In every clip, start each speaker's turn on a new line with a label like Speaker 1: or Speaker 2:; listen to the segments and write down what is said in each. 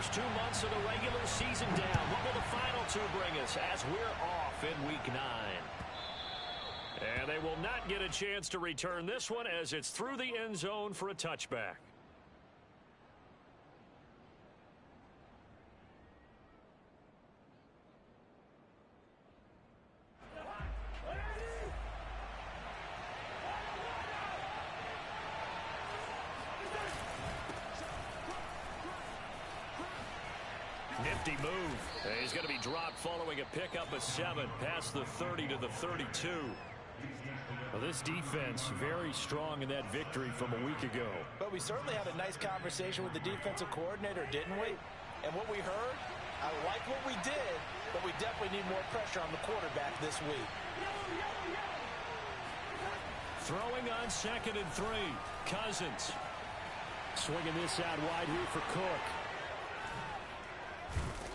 Speaker 1: first 2 months of the regular season down. What will the final two bring us as we're off in Week 9? And they will not get a chance to return this one as it's through the end zone for a touchback. Nifty move. He's going to be dropped following a pickup of 7 past the 30 to the 32. Well, this defense very strong in that victory from a week ago.
Speaker 2: But we certainly had a nice conversation with the defensive coordinator, didn't we? And what we heard, I like what we did, but we definitely need more pressure on the quarterback this week.
Speaker 1: Throwing on 2nd and 3. Cousins. Swinging this out wide here for Cook.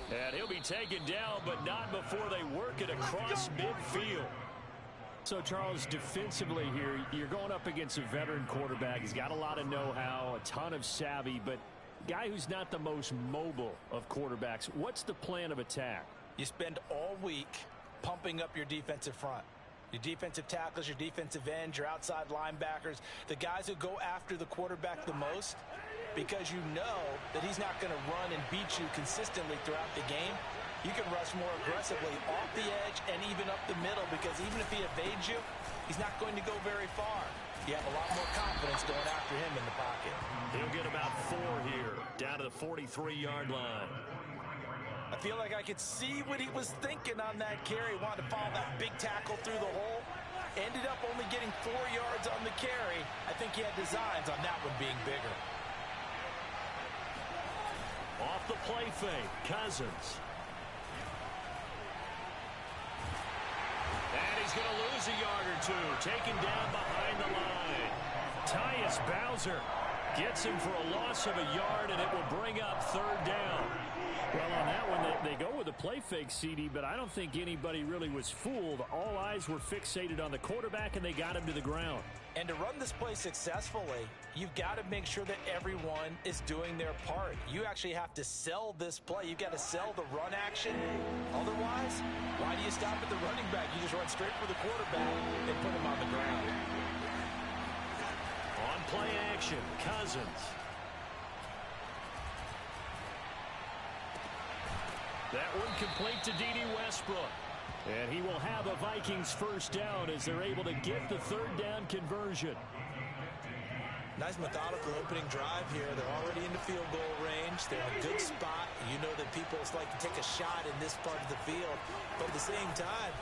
Speaker 1: And he'll be taken down, but not before they work it across midfield. So, Charles, defensively here, you're going up against a veteran quarterback. He's got a lot of know-how, a ton of savvy, but a guy who's not the most mobile of quarterbacks. What's the plan of attack?
Speaker 2: You spend all week pumping up your defensive front. Your defensive tackles, your defensive ends, your outside linebackers, the guys who go after the quarterback the most, because you know that he's not going to run and beat you consistently throughout the game. You can rush more aggressively off the edge and even up the middle, because even if he evades you, he's not going to go very far. You have a lot more confidence going after him in the pocket.
Speaker 1: He'll get about 4 here, down to the 43-yard line.
Speaker 2: I feel like I could see what he was thinking on that carry. He wanted to follow that big tackle through the hole. Ended up only getting 4 yards on the carry. I think he had designs on that one being bigger.
Speaker 1: Off the play fake, Cousins. And he's going to lose a yard or 2. Taken down behind the line. Tyus Bowser gets him for a loss of a yard, and it will bring up 3rd down. Well, on that one, they go with a play fake, CD, but I don't think anybody really was fooled. All eyes were fixated on the quarterback, and they got him to the ground.
Speaker 2: And to run this play successfully, you've got to make sure that everyone is doing their part. You actually have to sell this play. You've got to sell the run action. Otherwise, why do you stop at the running back? You just run straight for the quarterback and put him on the ground.
Speaker 1: On play action, Cousins. That one complete to D.D. Westbrook. And he will have a Vikings first down as they're able to get the 3rd down conversion.
Speaker 2: Nice methodical opening drive here. They're already in the field goal range. They're in a good spot. You know that people like to take a shot in this part of the field. But at the same time,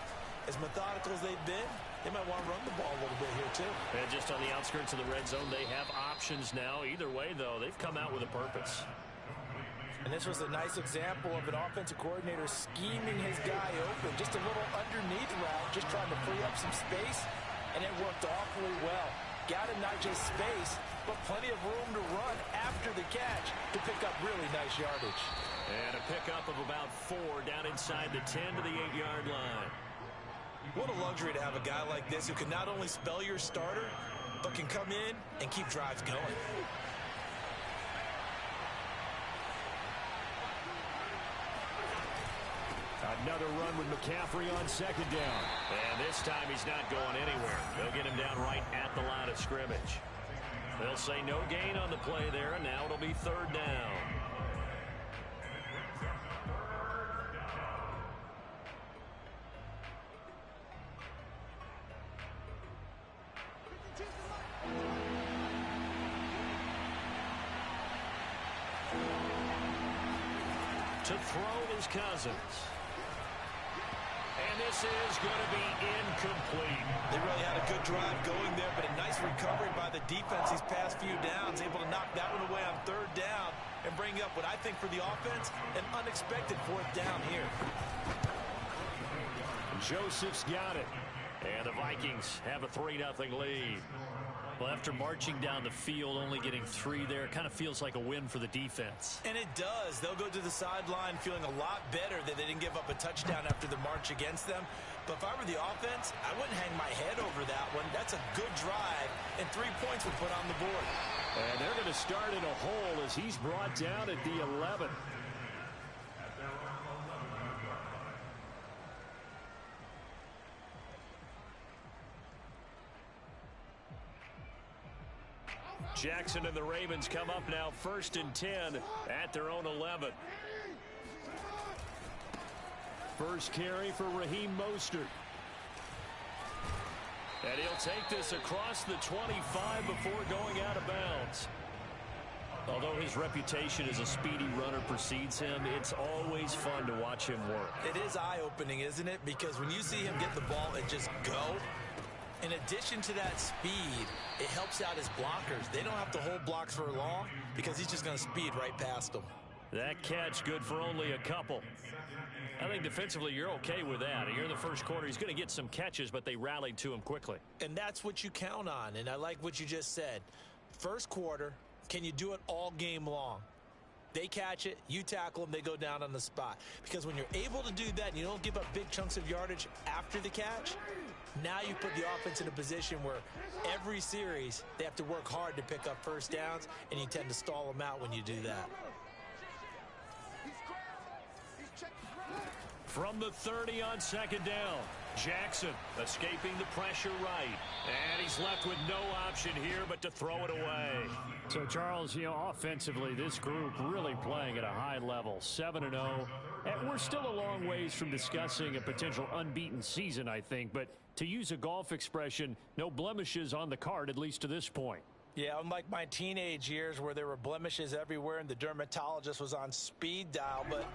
Speaker 2: as methodical as they've been, they might want to run the ball a little bit here too.
Speaker 1: And just on the outskirts of the red zone, they have options now. Either way, though, they've come out with a purpose.
Speaker 2: And this was a nice example of an offensive coordinator scheming his guy open. Just a little underneath route, just trying to free up some space, and it worked awfully well. Got him not just space, but plenty of room to run after the catch to pick up really nice yardage.
Speaker 1: And a pickup of about 4 down inside the 10 to the 8-yard line.
Speaker 2: What a luxury to have a guy like this who can not only spell your starter, but can come in and keep drives going.
Speaker 1: Another run with McCaffrey on 2nd down. And this time he's not going anywhere. They'll get him down right at the line of scrimmage. They'll say no gain on the play there, and now it'll be 3rd down. To throw is Cousins. And this is going to be incomplete.
Speaker 2: They really had a good drive going there, but a nice recovery by the defense these past few downs, able to knock that one away on 3rd down and bring up what I think for the offense, an unexpected 4th down here.
Speaker 1: Joseph's got it. And the Vikings have a 3-0 lead. Well, after marching down the field, only getting 3 there, kind of feels like a win for the defense.
Speaker 2: And it does. They'll go to the sideline feeling a lot better that they didn't give up a touchdown after the march against them. But if I were the offense, I wouldn't hang my head over that one. That's a good drive, and 3 points were put on the board.
Speaker 1: And they're going to start in a hole as he's brought down at the 11. Jackson and the Ravens come up now 1st and 10 at their own 11. First carry for Raheem Mostert. And he'll take this across the 25 before going out of bounds. Although his reputation as a speedy runner precedes him, it's always fun to watch him work.
Speaker 2: It is eye-opening, isn't it? Because when you see him get the ball and just go, in addition to that speed, it helps out his blockers. They don't have to hold blocks for long because he's just going to speed right past them.
Speaker 1: That catch good for only a couple. I think defensively you're okay with that. You're in the first quarter. He's going to get some catches, but they rallied to him quickly.
Speaker 2: And that's what you count on, and I like what you just said. First quarter, can you do it all game long? They catch it, you tackle them, they go down on the spot. Because when you're able to do that and you don't give up big chunks of yardage after the catch, now you put the offense in a position where every series they have to work hard to pick up first downs, and you tend to stall them out when you do that.
Speaker 1: From the 30 on 2nd down, Jackson escaping the pressure right. And he's left with no option here but to throw it away. So, Charles, offensively, this group really playing at a high level, 7-0. And we're still a long ways from discussing a potential unbeaten season, I think. But to use a golf expression, no blemishes on the card, at least to this point.
Speaker 2: Yeah, unlike my teenage years where there were blemishes everywhere and the dermatologist was on speed dial. But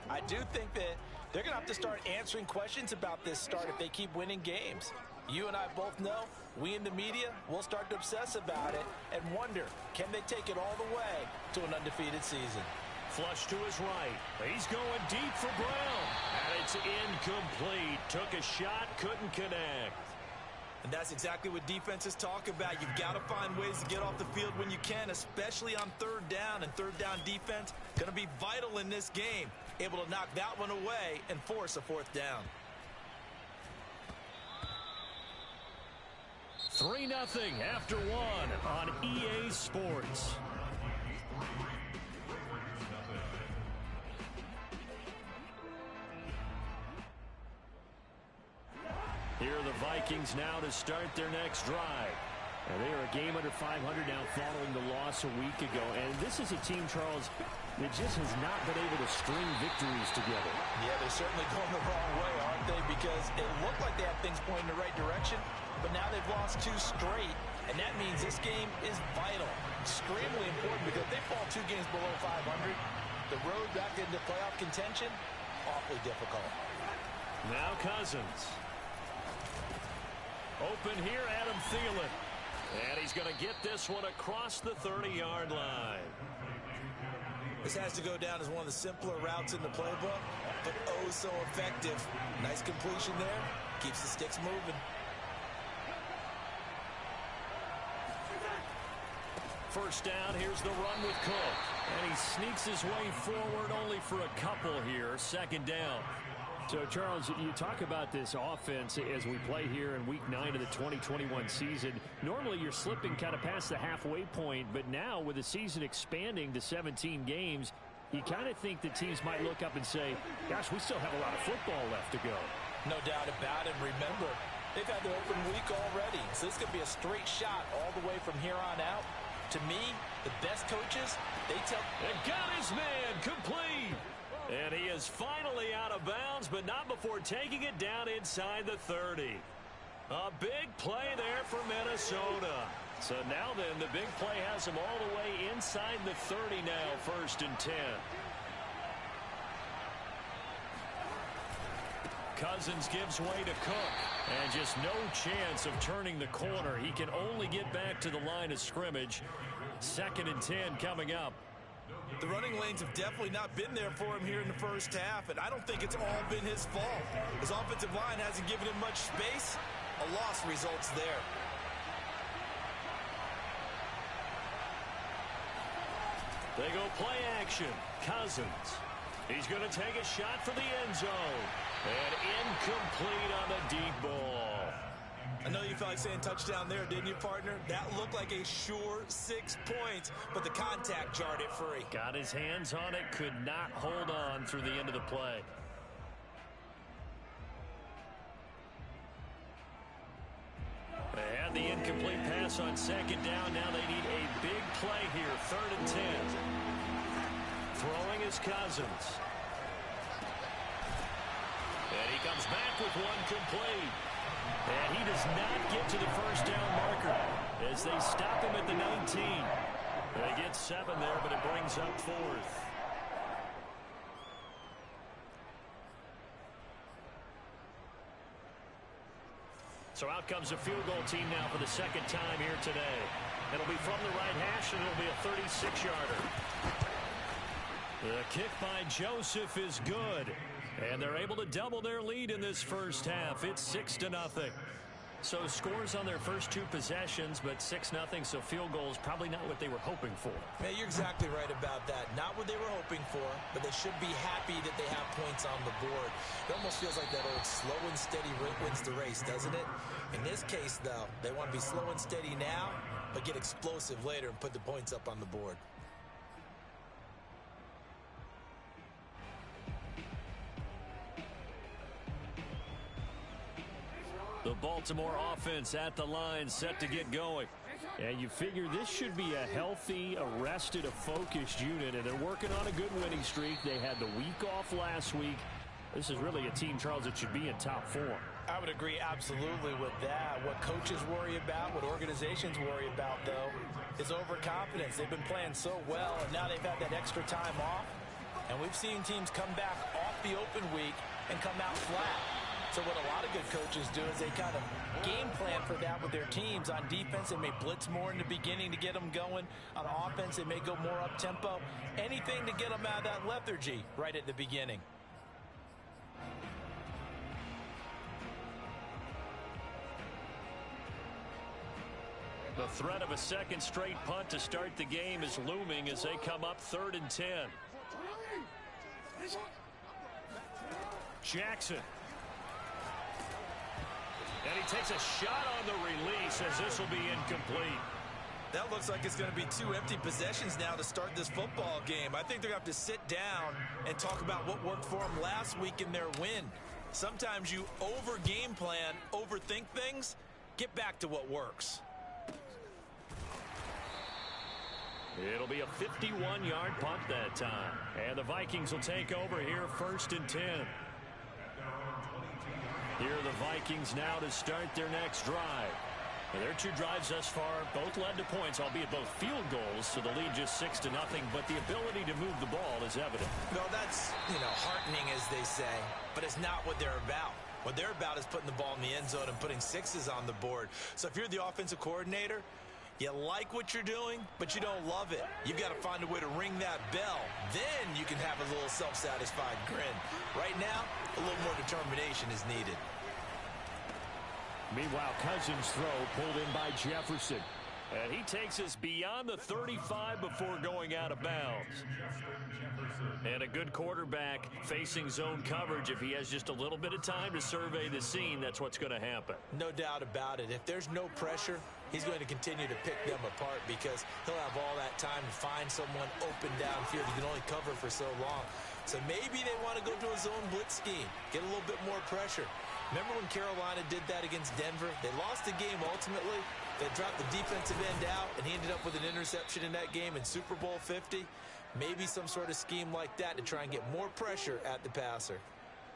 Speaker 2: I do think that they're going to have to start answering questions about this start if they keep winning games. You and I both know, we in the media will start to obsess about it and wonder, can they take it all the way to an undefeated season?
Speaker 1: Flush to his right. He's going deep for Brown. And it's incomplete. Took a shot, couldn't connect.
Speaker 2: And that's exactly what defenses talk about. You've got to find ways to get off the field when you can, especially on 3rd down. And 3rd down defense going to be vital in this game. Able to knock that one away and force a 4th down.
Speaker 1: 3-0 after 1 on EA Sports. Here are the Vikings now to start their next drive. And they are a game under 500 now following the loss a week ago. And this is a team, Charles, that just has not been able to string victories together.
Speaker 2: Yeah, they're certainly going the wrong way, aren't they? Because it looked like they had things pointing in the right direction, but now they've lost 2 straight. And that means this game is vital, extremely important, because if they fall 2 games below 500, the road back into playoff contention, awfully difficult.
Speaker 1: Now Cousins. Open here, Adam Thielen. And he's going to get this one across the 30-yard line.
Speaker 2: This has to go down as one of the simpler routes in the playbook, but oh so effective. Nice completion there. Keeps the sticks moving.
Speaker 1: First down, here's the run with Cook. And he sneaks his way forward only for a couple here. 2nd down.
Speaker 3: So, Charles, you talk about this offense as we play here in Week 9 of the 2021 season. Normally, you're slipping kind of past the halfway point, but now with the season expanding to 17 games, you kind of think the teams might look up and say, gosh, we still have a lot of football left to go.
Speaker 2: No doubt about it. Remember, they've had their open week already, so this could be a straight shot all the way from here on out. To me, the best coaches, they tell...
Speaker 1: And got his man complete. And he is finally out of bounds, but not before taking it down inside the 30. A big play there for Minnesota. So now then, the big play has him all the way inside the 30 now, 1st and 10. Cousins gives way to Cook. And just no chance of turning the corner. He can only get back to the line of scrimmage. 2nd and 10 coming up.
Speaker 2: The running lanes have definitely not been there for him here in the first half, and I don't think it's all been his fault. His offensive line hasn't given him much space. A loss results there.
Speaker 1: They go play action. Cousins. He's going to take a shot for the end zone. And incomplete on the deep ball.
Speaker 2: I know you felt like saying touchdown there, didn't you, partner? That looked like a sure 6 points, but the contact jarred it free.
Speaker 1: Got his hands on it, could not hold on through the end of the play. And the incomplete pass on second down. Now they need a big play here. 3rd and 10. Throwing is Cousins. And he comes back with one complete. And he does not get to the first down marker as they stop him at the 19. They get 7 there, but it brings up 4th. So out comes a field goal team now for the second time here today. It'll be from the right hash, and it'll be a 36-yarder. The kick by Joseph is good. And they're able to double their lead in this first half. It's 6-0. So scores on their first 2 possessions, but 6-0, so field goals probably not what they were hoping for.
Speaker 2: Yeah, you're exactly right about that. Not what they were hoping for, but they should be happy that they have points on the board. It almost feels like that old slow and steady wins the race, doesn't it? In this case, though, they want to be slow and steady now, but get explosive later and put the points up on the board.
Speaker 1: The Baltimore offense at the line, set to get going.
Speaker 3: And you figure this should be a healthy, arrested, a focused unit, and they're working on a good winning streak. They had the week off last week. This is really a team, Charles, that should be in top form.
Speaker 2: I would agree absolutely with that. What coaches worry about, what organizations worry about, though, is overconfidence. They've been playing so well, and now they've had that extra time off. And we've seen teams come back off the open week and come out flat. So what a lot of good coaches do is they kind of game plan for that with their teams. On defense, they may blitz more in the beginning to get them going. On offense, they may go more up-tempo. Anything to get them out of that lethargy right at the beginning.
Speaker 1: The threat of a second straight punt to start the game is looming as they come up 3rd and 10. Jackson. And he takes a shot on the release as this will be incomplete.
Speaker 2: That looks like it's going to be 2 empty possessions now to start this football game. I think they're going to have to sit down and talk about what worked for them last week in their win. Sometimes you over-game plan, overthink things. Get back to what works.
Speaker 1: It'll be a 51-yard punt that time. And the Vikings will take over here 1st and 10. Here are the Vikings now to start their next drive. And their 2 drives thus far both led to points, albeit both field goals, so the lead just 6-0, but the ability to move the ball is evident.
Speaker 2: No, that's, heartening, as they say, but it's not what they're about. What they're about is putting the ball in the end zone and putting 6s on the board. So if you're the offensive coordinator, you like what you're doing, but you don't love it. You've got to find a way to ring that bell. Then you can have a little self-satisfied grin. Right now, a little more determination is needed.
Speaker 3: Meanwhile, Cousins' throw pulled in by Jefferson.
Speaker 1: And he takes us beyond the 35 before going out of bounds. And a good quarterback facing zone coverage. If he has just a little bit of time to survey the scene, that's what's going to happen.
Speaker 2: No doubt about it. If there's no pressure, he's going to continue to pick them apart because he'll have all that time to find someone open downfield. He can only cover for so long. So maybe they want to go to a zone blitz scheme, get a little bit more pressure. Remember when Carolina did that against Denver? They lost the game ultimately. They dropped the defensive end out, and he ended up with an interception in that game in Super Bowl 50. Maybe some sort of scheme like that to try and get more pressure at the passer.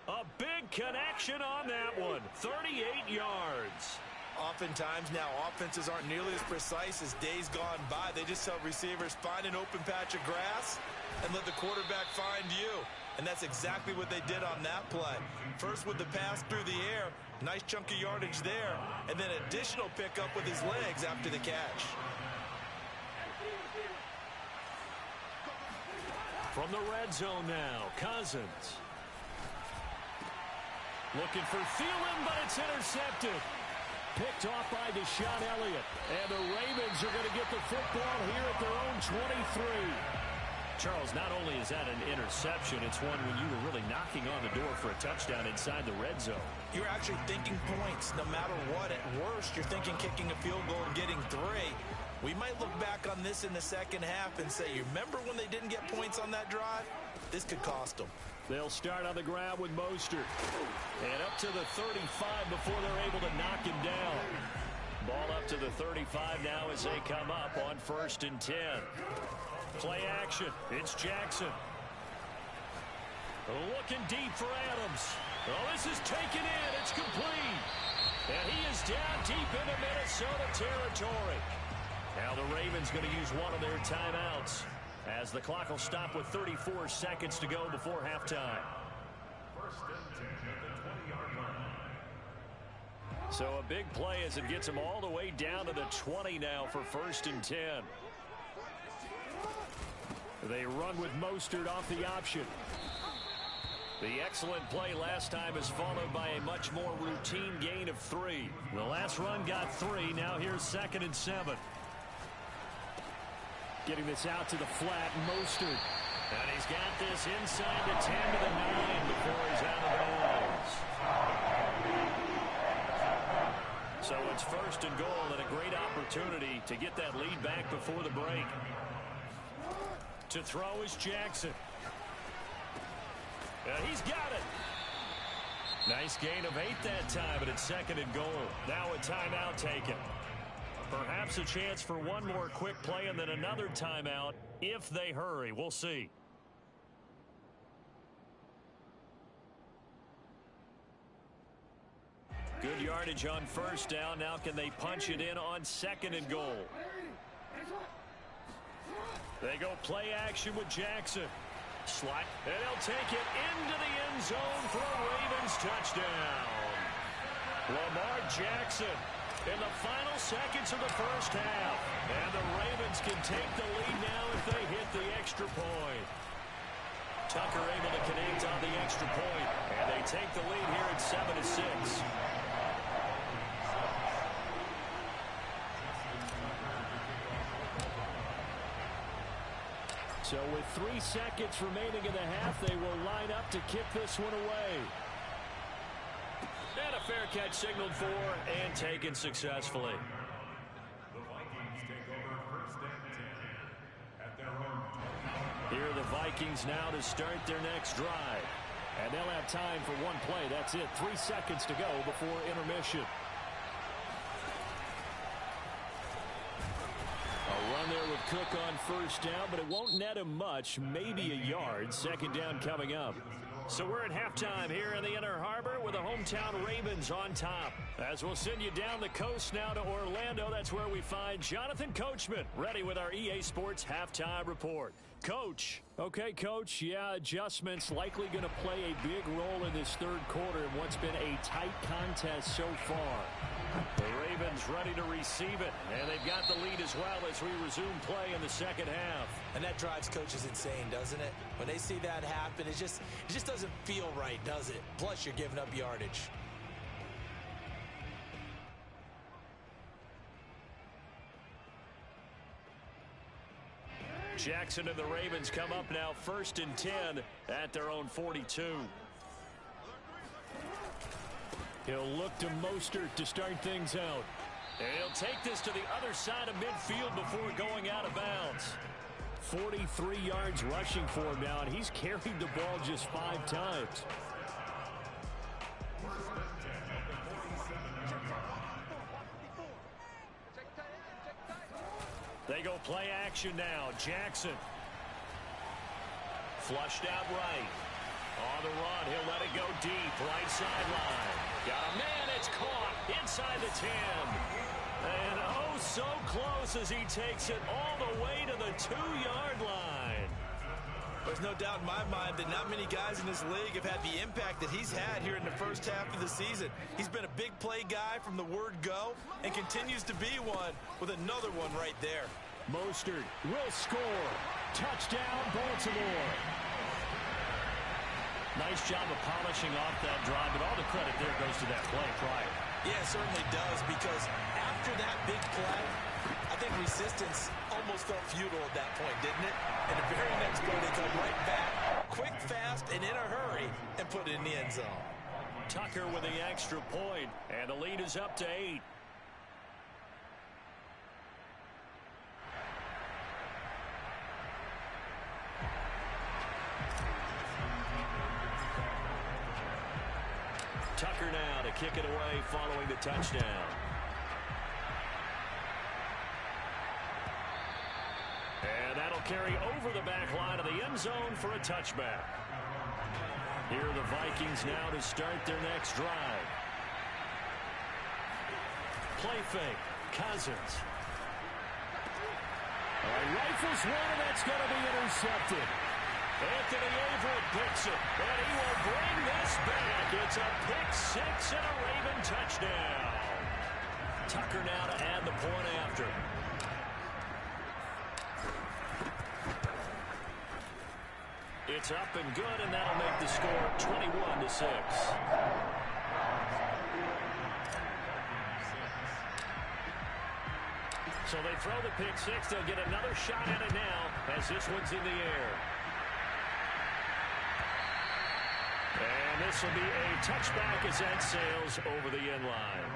Speaker 1: A big connection on that one. 38 yards.
Speaker 2: Oftentimes now offenses aren't nearly as precise as days gone by. They just tell receivers, find an open patch of grass and let the quarterback find you. And that's exactly what they did on that play. First with the pass through the air, nice chunk of yardage there, and then additional pickup with his legs after the catch.
Speaker 1: From the red zone now, Cousins. Looking for Thielen, but it's intercepted. Picked off by Deshaun Elliott. And the Ravens are going to get the football here at their own 23. Charles, not only is that an interception, it's one when you were really knocking on the door for a touchdown inside the red zone.
Speaker 2: You're actually thinking points no matter what. At worst, you're thinking kicking a field goal and getting 3. We might look back on this in the second half and say, you remember when they didn't get points on that drive? This could cost them.
Speaker 3: They'll start on the ground with Mostert.
Speaker 1: And up to the 35 before they're able to knock him down. Ball up to the 35 now as they come up on 1st and 10. Play action. It's Jackson. Looking deep for Adams. Oh, this is taken in. It's complete. And he is down deep into Minnesota territory. Now the Ravens going to use one of their timeouts as the clock will stop with 34 seconds to go before halftime. So a big play as it gets them all the way down to the 20 now for 1st and 10. They run with Mostert off the option. The excellent play last time is followed by a much more routine gain of 3. The last run got 3. Now here's 2nd and 7. Getting this out to the flat, Mostert. And he's got this inside the 10 to the 9 before he's out of bounds. So it's 1st and goal and a great opportunity to get that lead back before the break. To throw is Jackson. He's got it. Nice gain of 8 that time, but it's 2nd and goal. Now a timeout taken. Perhaps a chance for one more quick play and then another timeout if they hurry. We'll see. Good yardage on 1st down. Now can they punch it in on 2nd and goal? They go play action with Jackson. Slide, and he'll take it into the end zone for a Ravens touchdown. Lamar Jackson in the final seconds of the 1st half. And the Ravens can take the lead now if they hit the extra point. Tucker able to connect on the extra point, and they take the lead here at 7-6. So with 3 seconds remaining in the half, they will line up to kick this one away. And a fair catch signaled for and taken successfully.
Speaker 4: The Vikings take over 1st and 10 at their own.
Speaker 1: Here are the Vikings now to start their next drive. And they'll have time for one play. That's it. 3 seconds to go before intermission. Run there with Cook on 1st down, but it won't net him much, maybe a yard. 2nd down coming up. So we're at halftime here in the Inner Harbor with the hometown Ravens on top. As we'll send you down the coast now to Orlando, that's where we find Jonathan Coachman, ready with our EA Sports Halftime Report. Coach. Okay, Coach, yeah, adjustments likely going to play a big role in this 3rd quarter in what's been a tight contest so far. The Ravens ready to receive it, and they've got the lead as well as we resume play in the 2nd half.
Speaker 2: And that drives coaches insane, doesn't it? When they see that happen, it just doesn't feel right, does it? Plus, you're giving up yardage.
Speaker 1: Jackson and the Ravens come up now 1st and 10 at their own 42. He'll look to Mostert to start things out. And he'll take this to the other side of midfield before going out of bounds. 43 yards rushing for him now, and he's carried the ball just 5 times. They go play action now. Jackson. Flushed out right. On the run, he'll let it go deep. Right sideline. Got a man, it's caught inside the 10. And oh, so close as he takes it all the way to the 2-yard line.
Speaker 2: There's no doubt in my mind that not many guys in this league have had the impact that he's had here in the 1st half of the season. He's been a big play guy from the word go and continues to be one with another one right there.
Speaker 1: Mostert will score. Touchdown, Baltimore. Nice job of polishing off that drive, but all the credit there goes to that play prior.
Speaker 2: Yeah, it certainly does, because after that big play, I think resistance almost felt futile at that point, didn't it? And the very next play, they come right back, quick, fast, and in a hurry, and put it in the end zone.
Speaker 1: Tucker with the extra point, and the lead is up to 8. Tucker now to kick it away following the touchdown. carry over the back line of the end zone for a touchback. Here are the Vikings now to start their next drive. Play fake. Cousins. Rifles one, and that's going to be intercepted. Anthony Averett picks it, and he will bring this back. It's a pick six and a Raven touchdown. Tucker now to add the point after. It's up and good, and that'll make the score 21-6. So they throw the pick six. They'll get another shot at it now as this one's in the air. And this will be a touchback as that sails over the end line.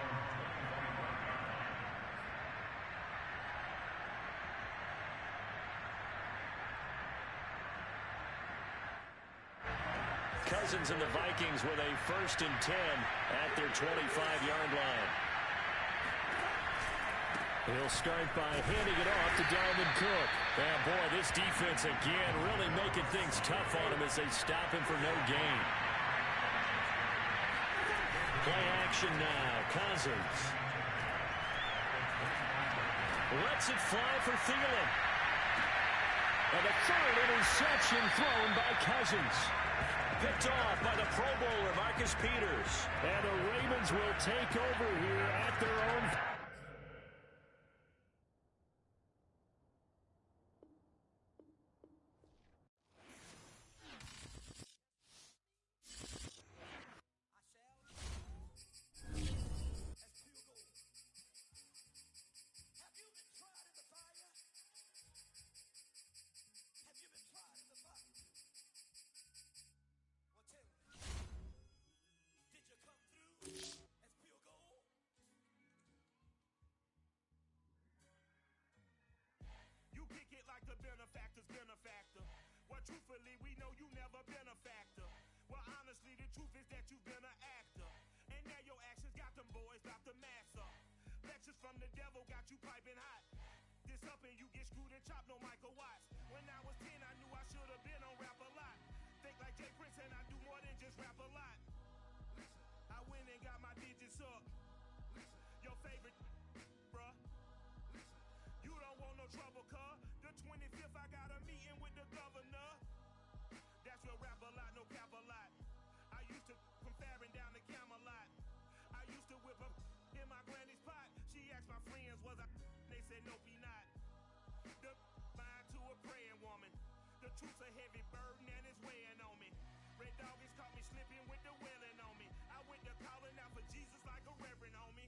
Speaker 1: Cousins and the Vikings with a 1st and 10 at their 25-yard line. He'll start by handing it off to Dalvin Cook. And boy, this defense again really making things tough on him as they stop him for no gain. Play action now. Cousins lets it fly for Thielen. And a 3rd interception thrown by Cousins. Picked off by the Pro Bowler, Marcus Peters. And the Ravens will take over here at their own.
Speaker 5: Benefactor. Well, truthfully, we know you never been a factor. Well, honestly, the truth is that you've been an actor. And now your actions got them boys about to mass up. Lectures from the devil got you piping hot. This up and you get screwed and chopped, no Michael Watts. When I was 10, I knew I should have been on rap a lot. Think like Jay Prince and I do more than just rap a lot. I went and got my digits up. Your favorite, bruh. You don't want no trouble, cuz. The 25th, I got a meeting with the governor. That's real rap a lot, no cap a lot. I used to come faring down the Camelot. I used to whip up in my granny's pot. She asked my friends, was I? They said, nope, he not. The line to a praying woman. The truth's a heavy burden and it's weighing on me. Red Doggies caught me slipping with the wailing on me. I went to calling out for Jesus like a reverend on me.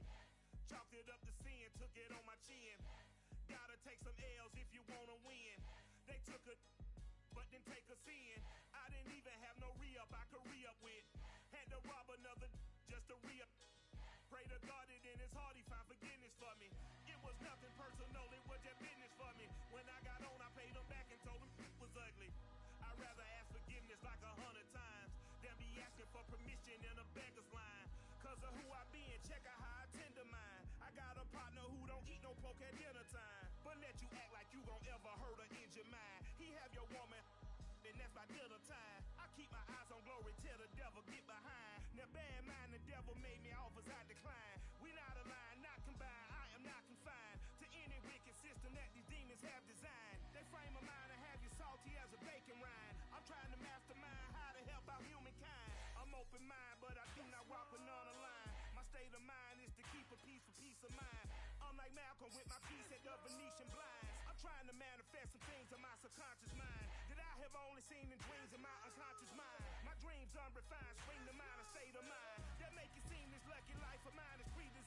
Speaker 5: Chalked it up to sin, took it on my chin. Gotta take some L's if you wanna win. They took a, but then take us in. I didn't even have no re-up I could re-up with. Had to rob another just to re-up. Pray to God that in his heart he found forgiveness for me. It was nothing personal, it was just business for me. When I got on, I paid him back and told him it was ugly. I'd rather ask forgiveness like 100 times than be asking for permission in a beggar's line. Cause of who I been, check out how I tend to mine. I got a partner who don't eat no pork at dinner time, but let you act like you gon' ever hurt or injure mine. He have your woman, and that's by dinner time. I keep my eyes on glory till the devil get behind. Now bear in mind the devil made me offers I decline. We not aligned, not combined, I am not confined to any wicked system that these demons have designed. They frame a mind and have you salty as a bacon rind. I'm trying to mastermind how to help out humankind. I'm open mind, but I do not walk with none aligned. My state of mind is to keep a peace for peace of mind. I'm like Malcolm with my piece at the Venetian blinds. I'm trying to manifest some things in my subconscious mind that I have only seen in dreams in my unconscious mind. My dreams unrefined, spring to mind, a state of mind that make it seem this lucky life of mine is pre-designed.